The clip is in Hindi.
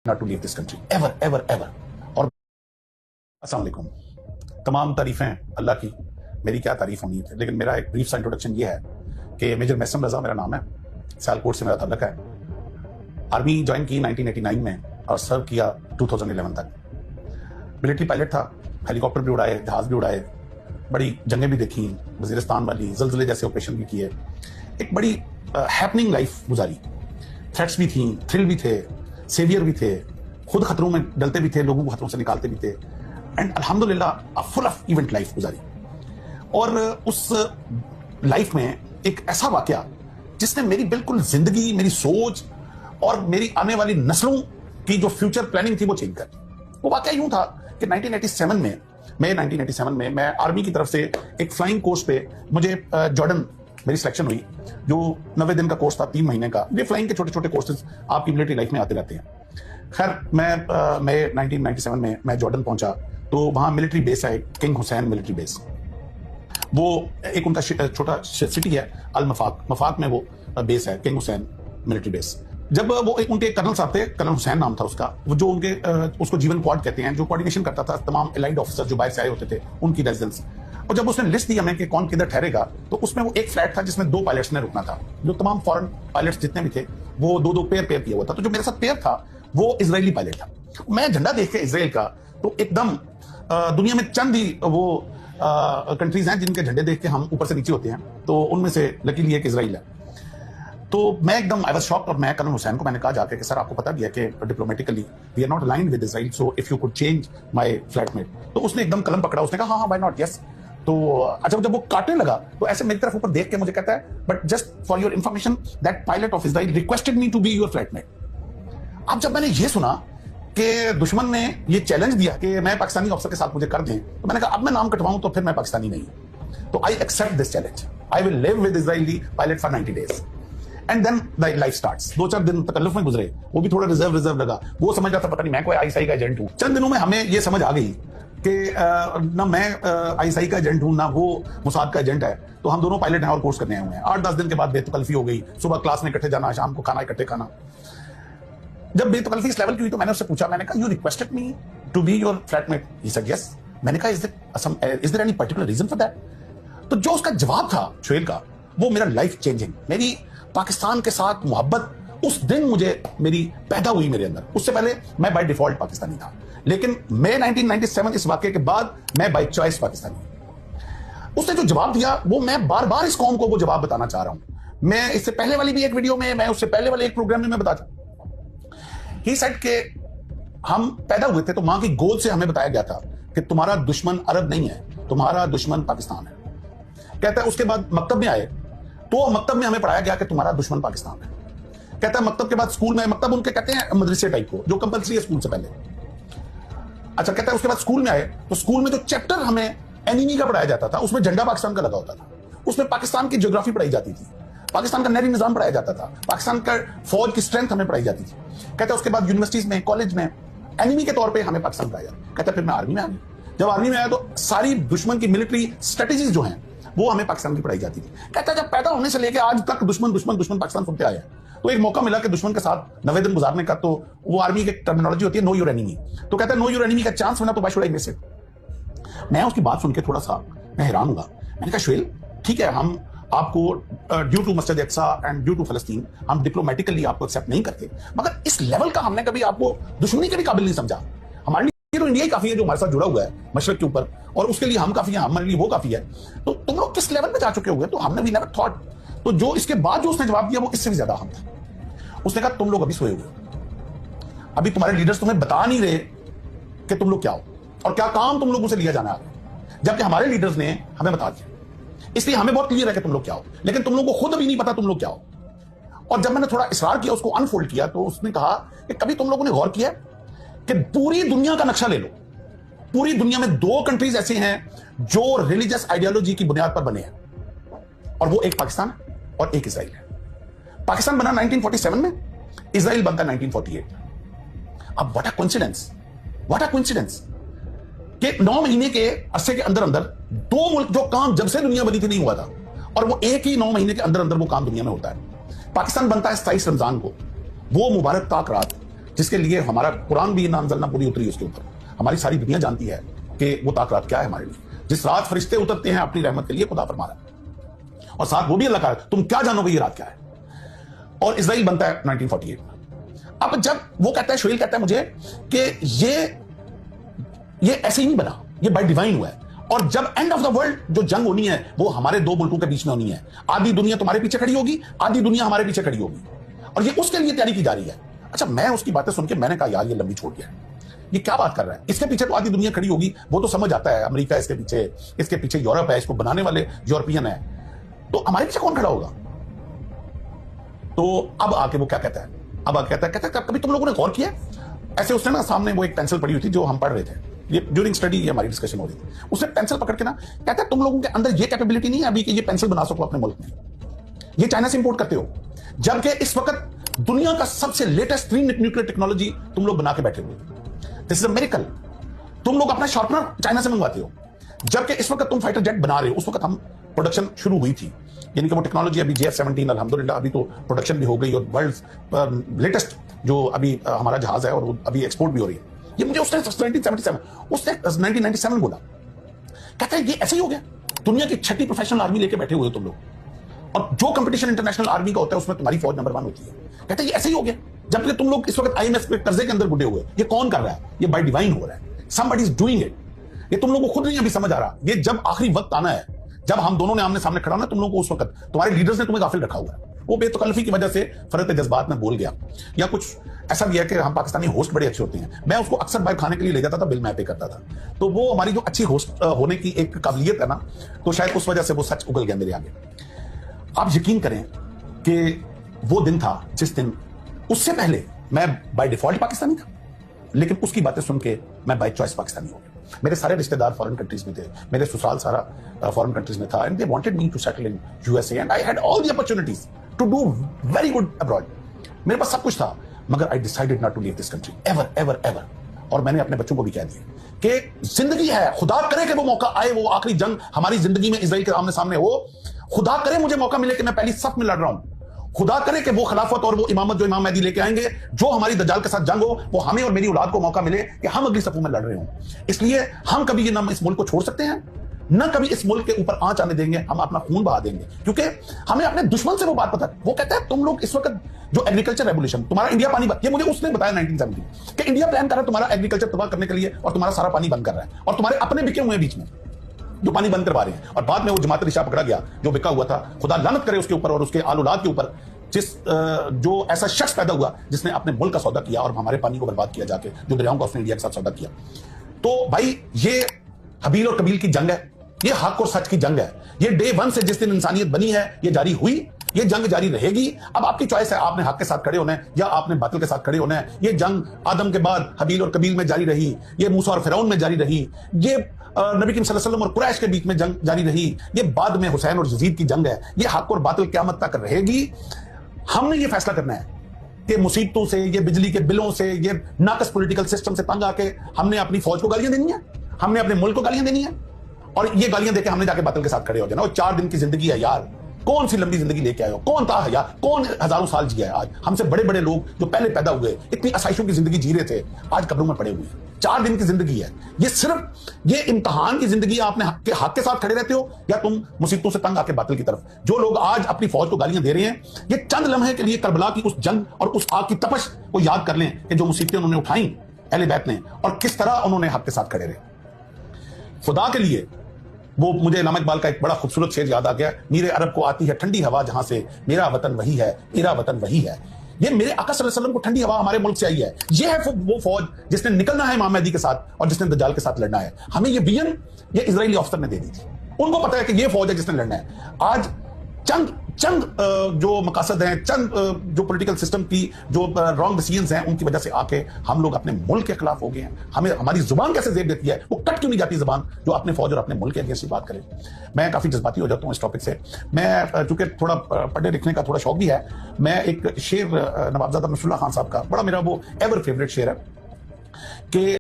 not to leave this country ever ever ever। और अस्सलाम वालेकुम, तमाम तारीफें अल्लाह की, मेरी क्या तारीफ होनी थी, लेकिन मेरा एक ब्रीफ सा इंट्रोडक्शन ये है कि मेजर मैसम रजा मेरा नाम है, सियालकोट से मेरा ताल्लुक है। आर्मी ज्वाइन की 1989 में और सर्व किया 2011 तक। मिलिट्री पायलट था, हेलीकॉप्टर भी उड़ाए, जहाज भी उड़ाए, बड़ी जंगें भी देखी, वजीरिस्तान वाली, ज़लज़ले जैसे ऑपरेशन भी किए, एक बड़ी हैपनिंग लाइफ गुजारी। थ्रेट्स भी थी, थ्रिल भी थे, सेवियर भी थे, खुद खतरों में डलते भी थे, लोगों को खतरों से निकालते भी थे, एंड अल्हम्दुलिल्लाह फुल ऑफ इवेंट लाइफ गुजारी। और उस लाइफ में एक ऐसा वाकया जिसने मेरी बिल्कुल जिंदगी, मेरी सोच और मेरी आने वाली नस्लों की जो फ्यूचर प्लानिंग थी वो चेंज कर दी। वो वाकया यूं था कि 1987 में मैं आर्मी की तरफ से एक फ्लाइंग कोर्स पे मुझे जॉर्डन मेरी सिलेक्शन हुई, जो 90 दिन का कोर्स था, 3 महीने का। ये फ्लाइंग के छोटे छोटे कोर्सेज आपकी मिलिट्री लाइफ में आते रहते हैं। खैर मैं 1997 में मैं जॉर्डन पहुंचा, तो वहां मिलिट्री बेस है, किंग हुसैन मिलिट्री बेस। वो एक उनका छोटा सिटी है, अल मफाक, मफाक में वो बेस है, किंग हुसैन मिलिट्री बेस। जब वो एक उनके कर्नल साहब थे, कर्नल हुसैन नाम था उसका, वो जो उनके उसको जीवन क्वाड कहते हैं, जो कोऑर्डिनेशन करता था तमाम एलाइड ऑफिसर जो बाहर से आए होते थे उनकी रेजिडेंस। और जब उसने लिस्ट दी हमें कि कौन किधर ठहरेगा, तो उसमें वो एक फ्लैट था जिसमें 2 पायलट्स ने रुकना था। जो तमाम फॉरेन पायलट्स जितने भी थे वो 2-2 पेयर किया हुआ था। तो जो मेरे साथ पेयर था वो इजरायली पायलट था। मैं झंडा देख के इसराइल का, तो एकदम दुनिया में चंद ही वो कंट्रीज हैं जिनके झंडे देख के हम ऊपर से नीचे होते हैं, तो उनमें से लकीली एक इजराइल है। तो मैं एकदम आई वाज शॉक्ड, और मैं कर्नल हुसैन को मैंने कहा जाके कि सर आपको पता भी है कि diplomatically we are not aligned with Israel, so if you could change my flatmate. तो उसने एकदम कलम पकड़ा, उसने कहा हाँ व्हाई नॉट, यस। तो अच्छा, जब वो काटने लगा तो ऐसे मेरी तरफ ऊपर देख के मुझे कहता है, but just for your information that pilot of Israel requested me to be your flatmate. अब जब मैंने ये सुना कि दुश्मन ने ये चैलेंज दिया कि मैं पाकिस्तानी ऑफिसर के साथ मुझे कर दें, तो मैंने कहा अब मैं नाम कटवाऊं तो फिर मैं पाकिस्तानी नहीं। तो I accept this challenge, I will live with Israeli pilot for 90 days and then life starts. 2-4 दिन तकल्लुफ में गुजरे, वो भी थोड़ा रिजर्व लगा। वो समझ रहा था पता नहीं मैं कोई आईएसआई का एजेंट हूं। चंद दिनों में हमें ये समझ आ गई कि ना मैं आईएसआई का एजेंट हूं, ना वो मुसाद का एजेंट है। तो हम दोनों पायलट हैं और कोर्स करने आए हुए हैं। 8-10 दिन के बाद बेतकल्फी हो गई, सुबह क्लास में इकट्ठे जाना, शाम को खाना इकट्ठे खाना। जब बेतकल्फी इस लेवल की हुई तो मैंने उससे पूछा, मैंने कहा you requested me to be your flatmate, he said yes. मैंने कहा is there any particular reason for that? तो जो उसका जवाब था शोएल का, वो मेरा लाइफ चेंजिंग, मेरी पाकिस्तान के साथ मोहब्बत उस दिन मुझे मेरी पैदा हुई मेरे अंदर। उससे पहले मैं बाय डिफॉल्ट पाकिस्तानी था, लेकिन मैं 1997 इस वाकये के बाद मैं बाय चॉइस पाकिस्तानी। उसने जो जवाब दिया वो मैं बार बार इस कौम को वो जवाब बताना चाह रहा हूं। मैं इससे पहले वाली भी एक वीडियो में, मैं उससे पहले वाले एक प्रोग्राम में मैं बता चुका। ही सेड के हम पैदा हुए थे तो मां की गोद से हमें बताया गया था कि तुम्हारा दुश्मन अरब नहीं है, तुम्हारा दुश्मन पाकिस्तान है। कहता है उसके बाद मकतब में आए तो मकतब में हमें पढ़ाया गया कि तुम्हारा दुश्मन पाकिस्तान है। कहता है मकतब के बाद स्कूल में, मकतब उनके कहते हैं मदरसे टाइप को, जो कंपलसरी है स्कूल से पहले। अच्छा, कहता है उसके बाद स्कूल में आए तो स्कूल में जो चैप्टर हमें एनिमी का पढ़ाया जाता था उसमें झंडा पाकिस्तान का लगा होता था। उसमें पाकिस्तान की ज्योग्राफी पढ़ाई जाती थी, पाकिस्तान का नहरी निजाम पढ़ाया जाता था, पाकिस्तान का फौज की स्ट्रेंथ हमें पढ़ाई जाती थी। कहता है उसके बाद यूनिवर्सिटीज में, कॉलेज में एनिमी के तौर पे हमें पाकिस्तान पढ़ाया जाता। कहता है फिर मैं आर्मी में आ गया। जब आर्मी में आया तो सारी दुश्मन की मिलिट्री स्ट्रेटेजीज जो हैं वो हमें पाकिस्तान की पढ़ाई जाती थी। कहता है जब पैदा होने से लेकर आज तक दुश्मन दुश्मन दुश्मन पाकिस्तान सुनते आए हैं, तो एक मौका मिला कि दुश्मन के साथ 90 दिन गुजारने का। तो वो आर्मी की टर्मिनोलॉजी होती है नो योर एनिमी। तो कहता है नो योर एनिमी का चांस मिला तो why should I miss it. मैं उसकी बात सुन के थोड़ा सा मैं हैरान हुआ। मैंने कहा शोएल ठीक है, हम आपको ड्यू टू मस्जिद अक्सा एंड ड्यू टू फलस्तीन हम डिप्लोमेटिकली आपको एक्सेप्ट नहीं करते, मगर इस लेवल का हमने कभी आपको दुश्मनी के भी काबिल नहीं समझा। हमारे लिए तो इंडिया ही काफी है जो हमारे साथ जुड़ा हुआ है मशरक के ऊपर, और उसके लिए हम काफी हैं, हमारे लिए वो काफी है। तो तुम लोग किस लेवल पे जा चुके हो? तो हमने भी नेवर थॉट। तो जो इसके बाद जो उसने जवाब दिया वो इससे भी ज्यादा अहम था। उसने कहा तुम लोग अभी सोए हुए हो, अभी तुम्हारे लीडर्स तुम्हें बता नहीं रहे कि तुम लोग क्या हो और क्या काम तुम लोगों से लिया जाना है, जबकि हमारे लीडर्स ने हमें बता दिया। इसलिए हमें बहुत क्लियर है कि तुम लोग क्या हो, लेकिन तुम लोगों को खुद अभी नहीं पता तुम लोग क्या हो। और जब मैंने थोड़ा इसरार किया, उसको अनफोल्ड किया, तो उसने कहा कि कभी तुम लोगों ने गौर किया कि पूरी दुनिया का नक्शा ले लो, पूरी दुनिया में 2 कंट्रीज ऐसे हैं जो रिलीजियस आइडियोलॉजी की बुनियाद पर बने हैं, और वो एक पाकिस्तान और एक इजराइल है। पाकिस्तान बना 1947 में, इजराइल बनता 1948। अब what a coincidence, what a coincidence कि 9 महीने के अरसे के अंदर अंदर 2 मुल्क जो काम जब से दुनिया बनी थी नहीं हुआ था, और वो एक ही 9 महीने के अंदर अंदर वो काम दुनिया में होता है। पाकिस्तान बनता है 27 रमजान को, वो मुबारक ताक रात जिसके लिए हमारा कुरान भी ना अंज़लना पूरी उतरी उसके ऊपर। हमारी सारी दुनिया जानती है कि वो ताक़त क्या है हमारे लिए। जिस रात फरिश्ते उतरते हैं अपनी रहमत के लिए, खुदा फरमा रहा है, और साथ वो भी अल्लाह का, तुम क्या जानोगे ये रात क्या है। और इजराइल बनता है 1948 में। अब जब वो कहता है, शोएल कहता है मुझे कि ये ऐसे ही नहीं बना, ये बाय डिवाइन हुआ है। और जब एंड ऑफ द वर्ल्ड जो जंग होनी है वो हमारे दो मुल्कों के बीच में होनी है। आधी दुनिया तुम्हारे पीछे खड़ी होगी, आधी दुनिया हमारे पीछे खड़ी होगी, और ये उसके लिए तैयारी की जा रही है। अच्छा, मैं उसकी बातें सुन के मैंने कहा यार ये लंबी छोड़ गया, ये क्या बात कर रहा है। इसके पीछे तो आधी दुनिया खड़ी होगी, वो तो समझ आता है, अमेरिका इसके पीछे यूरोप है, इसको बनाने वाले यूरोपियन है, तो हमारे पीछे कौन खड़ा होगा। तो अब आके वो क्या कहता है, अब आके कहता है कभी तुम लोगों ने गौर किया, ऐसे उसने ना सामने वो एक पेंसिल पड़ी हुई थी जो हम पढ़ रहे थे, ये ड्यूरिंग स्टडी ये हमारी डिस्कशन हो रही थी, उसने पेंसिल पकड़ के ना कहता है तुम लोगों के अंदर ये कैपेबिलिटी नहीं है अभी कि ये पेंसिल बना सको अपने मुल्क में, ये चाइना से इंपोर्ट करते हो, जबकि इस वक्त दुनिया का सबसे लेटेस्ट न्यूक्लियर टेक्नोलॉजी तुम लोग बना के बैठे हुए। This is a miracle. तुम लोग अपना शार्पनर चाइना से मंगवाते हो, जबकि इस वक्त तुम फाइटर जेट बना रहे हो। उस वक्त हम प्रोडक्शन शुरू हुई थी, यानी कि वो टेक्नोलॉजी अभी JF-17 अल्हम्दुलिल्लाह अभी तो प्रोडक्शन भी हो गई, और वर्ल्ड लेटेस्ट जो अभी हमारा जहाज है और वो अभी एक्सपोर्ट भी हो रही है। ये मुझे उसने 1997 बोला, कहता है ये ऐसे ही हो गया, दुनिया की 6ठी प्रोफेशनल आर्मी लेके बैठे हुए हो तुम लोग, और जो कंपटीशन इंटरनेशनल आर्मी का होता है उसमें तुम्हारी फौज नंबर 1 होती है। कहता है ये ऐसे ही हो गया, जबकि तुम लोग इस वक्त IMF के कर्जे के अंदर गुडे हुए। ये कौन कर रहा है, ये बाय डिवाइन हो रहा है, somebody is doing it। ये तुम लोगों को खुद नहीं अभी समझ आ रहा, ये जब आखिरी वक्त आना है, जब हम दोनों ने आमने सामने खड़ा होना, तुम लोगों को उस वक्त तुम्हारे लीडर्स ने तुम्हें गाफिल रखा हुआ है। वो बेतकल्लफी की वजह से फरत जज्बात में बोल गया, या कुछ ऐसा भी है कि हम पाकिस्तानी होस्ट बड़े अच्छे होते हैं। मैं उसको अक्सर बाहर खाने के लिए ले जाता था, बिल मैं पे करता था, तो वो हमारी जो अच्छी होस्ट होने की एक काबिलियत है ना, तो शायद उस वजह से वो सच उगल गया मेरे आगे। आप यकीन करें कि वो दिन था जिस दिन, उससे पहले मैं बाय डिफॉल्ट पाकिस्तानी था, लेकिन उसकी बातें सुन के मैं बाय चॉइस पाकिस्तानी हो गया। मेरे सारे रिश्तेदार फॉरेन कंट्रीज में थे, मेरे ससुराल सारा फॉरेन कंट्रीज में था, and they wanted me to settle in USA, and I had all the opportunities to do very good abroad. मेरे पास सब कुछ था, मगर I decided not to leave this country ever ever ever. और मैंने अपने बच्चों को भी कह दिया कि जिंदगी है, खुदा करे कि वो मौका आए, वो आखिरी जंग हमारी जिंदगी में इजराइल के आमने सामने हो, खुदा करे मुझे मौका मिले कि मैं पहली सफ में लड़ रहा हूं, खुदा करे कि वो खिलाफत और वो इमामत जो इमाम मेहदी लेके आएंगे, जो हमारी दज्जाल के साथ जंग हो, वो हमें और मेरी औलाद को मौका मिले कि हम अगली सफों में लड़ रहे हों। इसलिए हम कभी ये ना इस मुल्क को छोड़ सकते हैं, ना कभी इस मुल्क के ऊपर आंच आने देंगे, हम अपना खून बहा देंगे, क्योंकि हमें अपने दुश्मन से वो बात पता है। वो कहता है तुम लोग इस वक्त जो एग्रीकल्चर रेवोल्यूशन, तुम्हारा इंडिया पानी, ये मुझे उसने बताया 1970 कि इंडिया प्लान कर रहा है तुम्हारा एग्रीकल्चर तबाह करने के लिए, और तुम्हारा सारा पानी बंद कर रहा है, और तुम्हारे अपने बिके हुए बीच में जो पानी बंद करवा रहे हैं। और बाद में वो जमात रिशा पकड़ा गया जो बिका हुआ था, खुदा लानत करे उसके ऊपर और उसके आल औलाद के ऊपर, जो ऐसा शख्स पैदा हुआ जिसने अपने मुल्क का सौदा किया और हमारे पानी को बर्बाद किया जाके, जो दरियाओं का उसने इंडिया के साथ सौदा किया। तो भाई ये हबील और कबील की जंग है, ये हक और सच की जंग है। ये डे 1 से जिस दिन इंसानियत बनी है ये जारी हुई, ये जंग जारी रहेगी। अब आपकी चॉइस है, आपने हक के साथ खड़े होना है या आपने बातिल के साथ खड़े होना है। ये जंग आदम के बाद हबील और कबील में जारी रही, ये मूसा और फिरौन में जारी रही, ये नबी करीम सल्लल्लाहु अलैहि वसल्लम और कुरैश के बीच में जंग जारी रही, ये बाद में हुसैन और यजीद की जंग है। ये हक और बातिल क़यामत तक रहेगी। हमने ये फैसला करना है कि मुसीबतों से, ये बिजली के बिलों से, ये नाकस पॉलिटिकल सिस्टम से तंग आके हमने अपनी फौज को गालियां देनी है, हमने अपने मुल्क को गालियां देनी है, और ये गालियां देके हमने जाके बातिल के साथ खड़े हो जाना। और 4 दिन की जिंदगी है यार, कौन सी लंबी जिंदगी लेके आए हो, कौन था यार, कौन हजारों साल जिया है। आज हमसे बड़े बड़े लोग जो पहले पैदा हुए इतनी आसाइशों की जिंदगी जी रहे थे, आज कब्रों में पड़े हुए हैं। 4 दिन की जिंदगी है ये, सिर्फ ये इम्तिहान की जिंदगी। आपने हक के साथ खड़े रहते हो या तुम मुसीबतों से तंग आके बातिल की तरफ। जो लोग आज अपनी फौज को गालियां दे रहे हैं, ये चंद लम्हे के लिए करबला की उस जंग और उस आग की तपश को याद कर लें कि जो मुसीबतें उन्होंने उठाई अहले बैत ने, और किस तरह उन्होंने हक के साथ खड़े रहे। खुदा के लिए वो मुझे इल्हाम इकबाल का एक बड़ा खूबसूरत शेर याद आ गया, मीरे अरब को आती है ठंडी हवा जहां से, मेरा वतन वही है, मेरा वतन वही है। ये मेरे आका सल्लल्लाहु अलैहि वसल्लम को ठंडी हवा हमारे मुल्क से आई है। ये है वो फौज जिसने निकलना है इमाम मेहदी के साथ और जिसने दज्जाल के साथ लड़ना है। हमें ये विजन ये इजरायली अफसर ने दे दी थी, उनको पता है कि ये फौज है जिसने लड़ना है। आज चंद जो मकासद हैं, चंद जो पॉलिटिकल सिस्टम की जो रॉन्ग डिसीजंस हैं, उनकी वजह से आके हम लोग अपने मुल्क के खिलाफ हो गए हैं। हमें हमारी जुबान कैसे जेब देती है, वो कट क्यों नहीं जाती जुबान जो अपने फौज और अपने मुल्क के अगेंस्ट बात करे। मैं काफी जज्बाती हो जाता हूँ इस टॉपिक से। मैं चूंकि थोड़ा पढ़ने लिखने का थोड़ा शौक भी है, मैं एक शेर नवाबजादा नसरुल्लाह खान साहब का, बड़ा मेरा वो एवर फेवरेट शेर है कि